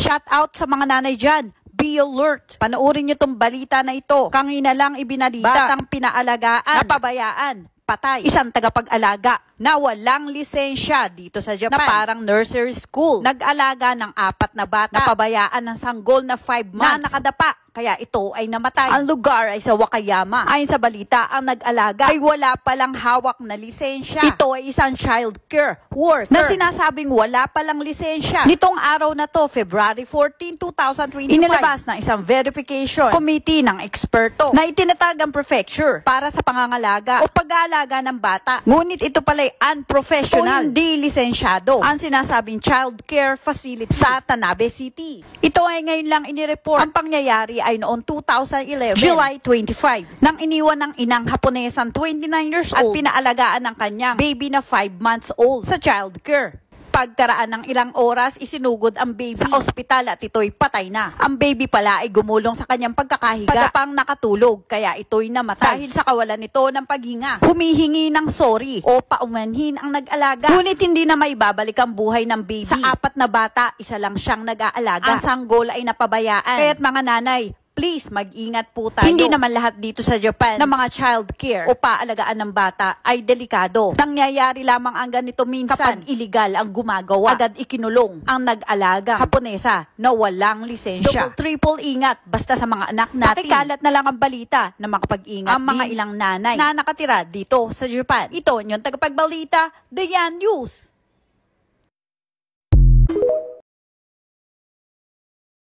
Shout out sa mga nanay dyan. Be alert. Panoorin nyo tong balita na ito. Kanina lang ibinalita. Batang pinaalagaan, napabayaan, patay. Isang tagapag-alaga na walang lisensya dito sa Japan na parang nursery school. Nag-alaga ng 4 na bata. Napabayaan ng sanggol na 5 months na nakadapa. Kaya ito ay namatay. Ang lugar ay sa Wakayama. Ayon sa balita, ang nag-alaga ay wala palang hawak na lisensya. Ito ay isang child care worker na sinasabing wala palang lisensya. Nitong araw na to, February 14, 2025, inilabas ng isang verification committee ng eksperto na itinatag ang prefecture para sa pangangalaga o pag-aalaga ng bata. Ngunit ito pala ay unprofessional o hindi lisensyado ang sinasabing child care facility sa Tanabe City. Ito ay ngayon lang inireport. Ang pangyayari ay noong 2011, July 25, nang iniwan ng inang Haponesang 29 years old at pinaalagaan ng kanyang baby na 5 months old sa child care. Pagkaraan ng ilang oras, isinugod ang baby sa ospital at ito'y patay na. Ang baby pala ay gumulong sa kanyang pagkakahiga pagkapang nakatulog, kaya ito'y namatay dahil sa kawalan nito ng paghinga. Humihingi ng sorry o paumanhin ang nag-alaga. Ngunit hindi na maibabalik ang buhay ng baby. Sa 4 na bata, isa lang siyang nag-aalaga. Ang sanggol ay napabayaan. Kaya't mga nanay, please, mag-ingat po tayo. Hindi naman lahat dito sa Japan ng mga child care o paalagaan ng bata ay delikado. Nangyayari lamang ang ganito minsan kapag illegal ang gumagawa. Agad ikinulong ang nag-alaga Haponesa na walang lisensya. Triple ingat basta sa mga anak natin. Pakikalat na lang ang balita na makapag-ingat ang mga ilang nanay na nakatira dito sa Japan. Ito yung tagapagbalita, The Yan News.